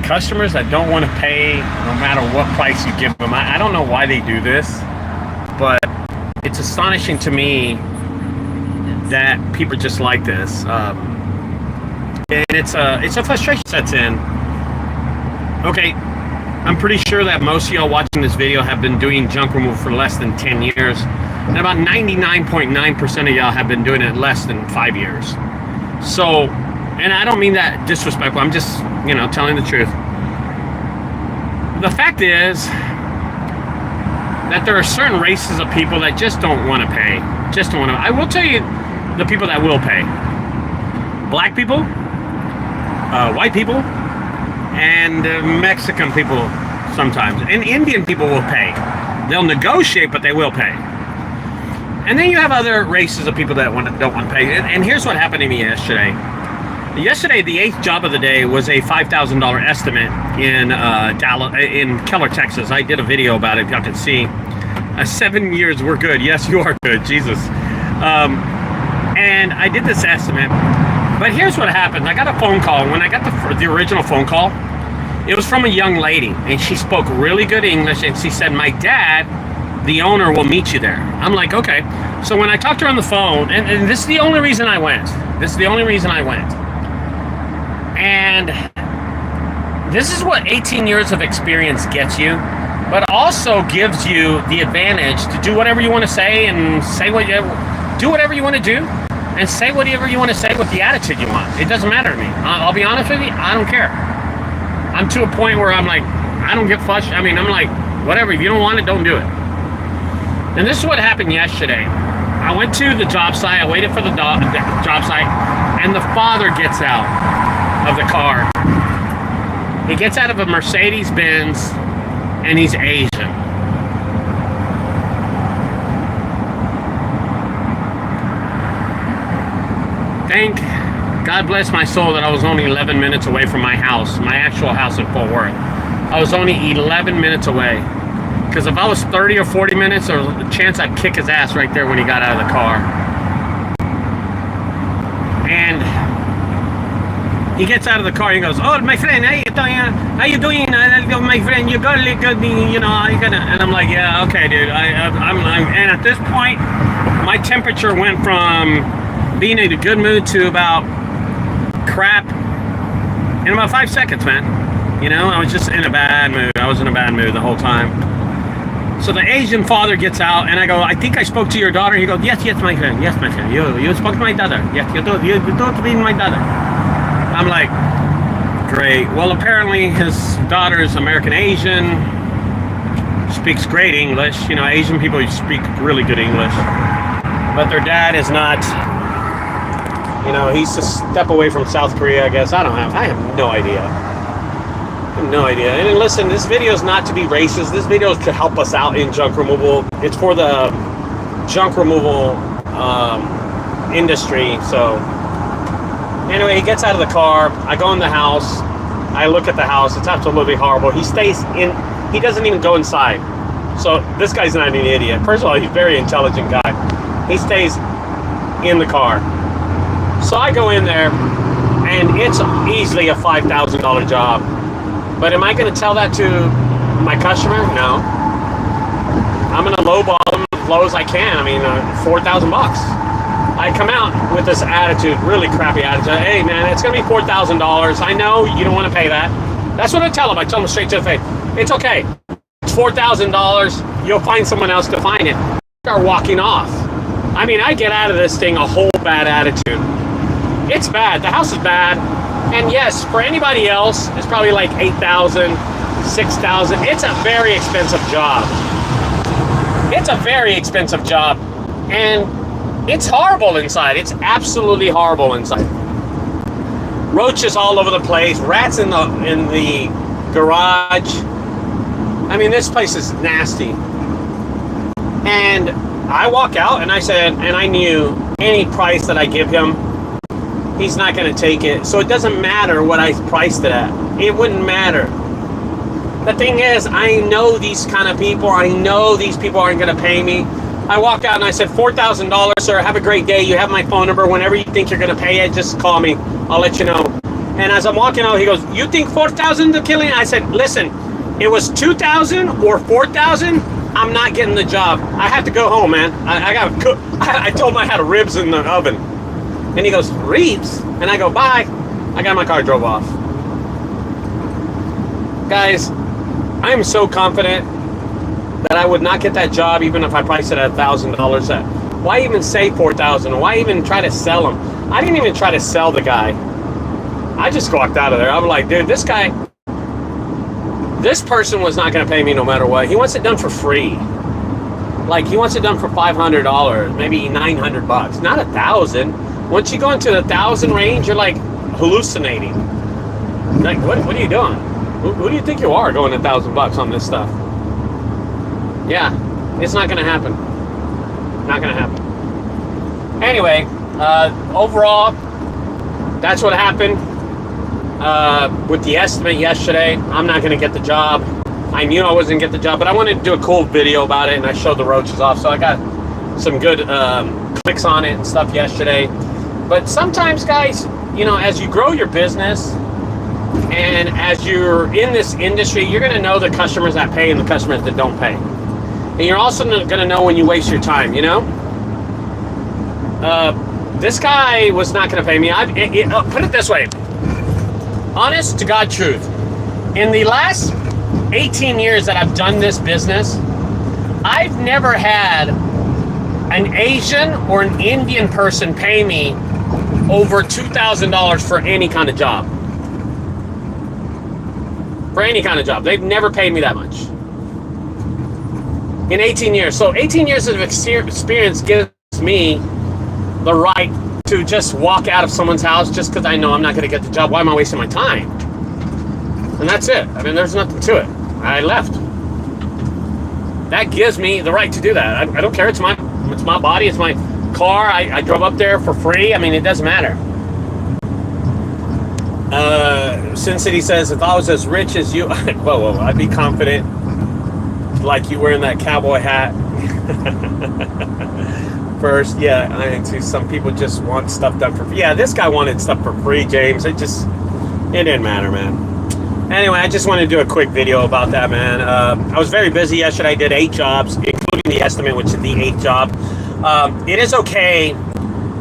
customers that don't want to pay no matter what price you give them. I don't know why they do this, but it's astonishing to me that people just like this. And it's a frustration sets in. Okay, I'm pretty sure that most of y'all watching this video have been doing junk removal for less than 10 years. And about 99.9% of y'all have been doing it less than 5 years. So, and I don't mean that disrespectful, I'm just, telling the truth. The fact is that there are certain races of people that just don't want to pay. I will tell you the people that will pay. Black people, white people, and Mexican people sometimes. And Indian people will pay. They'll negotiate, but they will pay. And then you have other races of people that don't want to pay. And here's what happened to me yesterday. Yesterday, the 8th job of the day was a $5,000 estimate in Keller, Texas. I did a video about it, if y'all can see. 7 years, we're good. Yes, you are good, Jesus. And I did this estimate. But here's what happened. I got a phone call. When I got the original phone call, it was from a young lady. And she spoke really good English. And she said, my dad, the owner, will meet you there. I'm like, okay. So when I talked to her on the phone, and this is the only reason I went. And this is what 18 years of experience gets you, but also gives you the advantage to do whatever you want to say and do whatever you want to do and say whatever you want to say with the attitude you want. It doesn't matter to me. I'll be honest with you, I don't care. I'm to a point where I'm like, I don't get flushed. I'm like, whatever, if you don't want it, don't do it. And this is what happened yesterday. I went to the job site, I waited for the job site, and the father gets out of the car. He gets out of a Mercedes-Benz, and he's Asian. Thank God bless my soul that I was only 11 minutes away from my house, my actual house in Fort Worth. I was only 11 minutes away. Because if I was 30 or 40 minutes, there was a chance I'd kick his ass right there when he got out of the car. And he gets out of the car, he goes, oh, my friend, how you doing? My friend, you got and I'm like, yeah, okay, dude. And at this point, my temperature went from being in a good mood to about crap in about 5 seconds, man. I was just in a bad mood. I was in a bad mood the whole time. So the Asian father gets out, and I go, I think I spoke to your daughter. He goes, yes, my friend. Yes, my friend. You spoke to my daughter. Yes, you talked to my daughter. I'm like, great. Well, apparently his daughter's American-Asian, speaks great English. Asian people speak really good English. But their dad is not, he's a step away from South Korea, I guess. I have no idea. No idea. And listen, this video is not to be racist. This video is to help us out in junk removal. It's for the junk removal industry. So anyway, he gets out of the car. I go in the house. I look at the house. It's absolutely horrible. He stays in. He doesn't even go inside. So this guy's not an idiot. First of all, he's a very intelligent guy. He stays in the car. So I go in there, and it's easily a $5,000 job. But am I going to tell that to my customer? No. I'm going to lowball them as low as I can. $4,000 bucks. I come out with this attitude, really crappy attitude. Hey, man, it's going to be $4,000. I know you don't want to pay that. That's what I tell them. I tell them straight to the face. It's okay. It's $4,000. You'll find someone else to find it. Start walking off. I get out of this thing a whole bad attitude. It's bad. The house is bad. And yes, for anybody else, it's probably like $8,000, $6,000. It's a very expensive job. It's a very expensive job. And it's horrible inside. It's absolutely horrible inside. Roaches all over the place. Rats in the garage. This place is nasty. And I walk out and I said, and I knew any price that I give him, he's not going to take it. So it doesn't matter what I priced it at. It wouldn't matter. The thing is, I know these kind of people. I know these people aren't going to pay me. I walk out and I said, $4,000, sir. Have a great day. You have my phone number. Whenever you think you're going to pay it, just call me. I'll let you know. And as I'm walking out, he goes, "You think 4,000 to killing?" I said, "Listen, it was 2,000 or 4,000. I'm not getting the job. I have to go home, man. I got to cook." I told him I had ribs in the oven. And he goes, "Ribs?" And I go, "Bye." I got in my car, drove off. Guys, I am so confident that I would not get that job even if I priced it at $1,000. Why even say 4,000? Why even try to sell him? I didn't even try to sell the guy. I just walked out of there. I was like, dude, this person was not going to pay me no matter what. He wants it done for free. Like, he wants it done for $500, maybe $900, not 1,000. Once you go into the 1,000 range, you're like hallucinating. Like, what are you doing? Who do you think you are going $1,000 on this stuff? Yeah, it's not going to happen. Not going to happen. Anyway, overall, that's what happened with the estimate yesterday. I'm not going to get the job. I knew I wasn't going to get the job, but I wanted to do a cool video about it, and I showed the roaches off, so I got some good clicks on it and stuff yesterday. But sometimes, guys, you know, as you grow your business and as you're in this industry, you're going to know the customers that pay and the customers that don't pay. And you're also going to know when you waste your time, you know? This guy was not going to pay me. Put it this way. Honest to God truth. In the last 18 years that I've done this business, I've never had an Asian or an Indian person pay me over $2,000 for any kind of job. For any kind of job. They've never paid me that much. In 18 years. So 18 years of experience gives me the right to just walk out of someone's house just because I know I'm not going to get the job. Why am I wasting my time? And that's it. I mean, there's nothing to it. I left. That gives me the right to do that. I don't care. It's my body. It's my car. I drove up there for free. I mean, it doesn't matter. Sin City says, if I was as rich as you, whoa, I'd be confident like you wearing that cowboy hat. First, yeah, I mean, too, some people just want stuff done for free. Yeah, this guy wanted stuff for free, James. It didn't matter, man. Anyway, I just wanted to do a quick video about that, man. I was very busy yesterday. I did 8 jobs, including the estimate, which is the 8th job. It is okay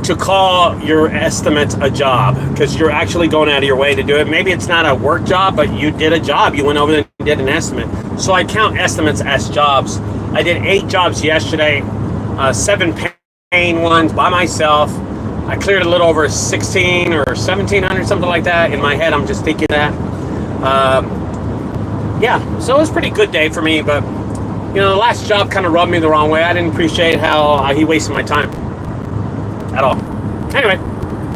to call your estimate a job because you're actually going out of your way to do it. Maybe it's not a work job, but you did a job. You went over there and did an estimate. So I count estimates as jobs. I did 8 jobs yesterday, 7 paying ones by myself. I cleared a little over 16 or 1,700, something like that. In my head, I'm just thinking that. Yeah, so it was a pretty good day for me, but you know, the last job kind of rubbed me the wrong way. I didn't appreciate how he wasted my time at all. Anyway,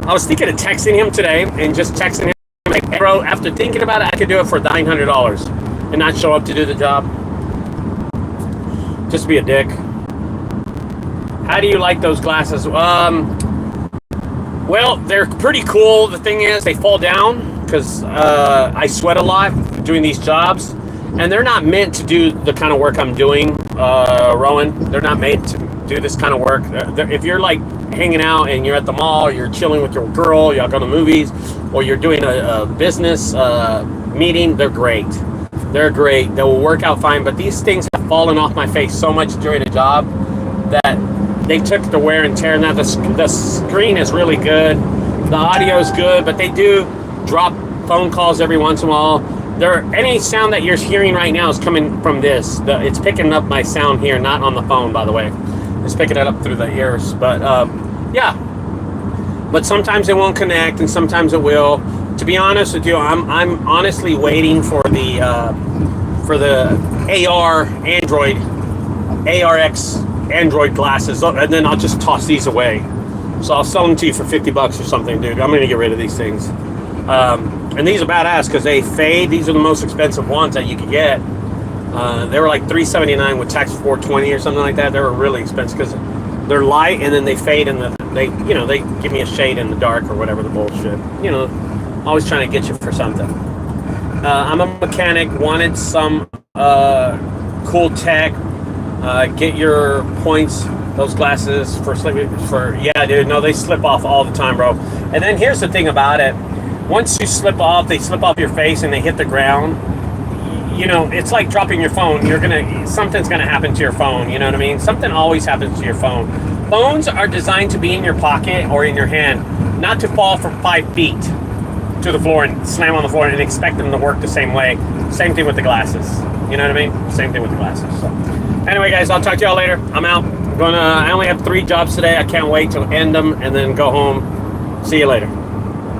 I was thinking of texting him today and just texting him like, hey, bro, after thinking about it, I could do it for $900 and not show up to do the job. Just be a dick. How do you like those glasses? Well, they're pretty cool. The thing is, they fall down because I sweat a lot doing these jobs, and they're not meant to do the kind of work I'm doing, Rowan. They're not made to do this kind of work. If you're like hanging out and you're at the mall, or you're chilling with your girl, y'all go to movies, or you're doing a business meeting, they're great. They're great. They will work out fine, but these things have fallen off my face so much during a job that they took the wear and tear. Now the screen is really good, the audio is good, but they do drop phone calls every once in a while. Any sound that you're hearing right now is coming from this. It's picking up my sound here, not on the phone, by the way. It's picking it up through the ears. But yeah, but sometimes it won't connect, and sometimes it will. To be honest with you, I'm honestly waiting for the ARX Android glasses, and then I'll just toss these away. So I'll sell them to you for $50 or something, dude. I'm gonna get rid of these things. And these are badass because they fade. These are the most expensive ones that you can get. They were like $379 with tax $420 or something like that. They were really expensive because they're light and then they fade in they give me a shade in the dark or whatever the bullshit. You know, always trying to get you for something. I'm a mechanic, wanted some cool tech. Get your points, those glasses for yeah, dude, no, they slip off all the time, bro. And then here's the thing about it. once you slip off, they slip off your face and they hit the ground. You know, it's like dropping your phone. Something's gonna happen to your phone. You know what I mean? Something always happens to your phone. Phones are designed to be in your pocket or in your hand, not to fall from 5 feet to the floor and slam on the floor and expect them to work the same way. Same thing with the glasses. You know what I mean? Same thing with the glasses. So, anyway, guys, I'll talk to y'all later. I'm out. I only have 3 jobs today. I can't wait to end them and then go home. See you later.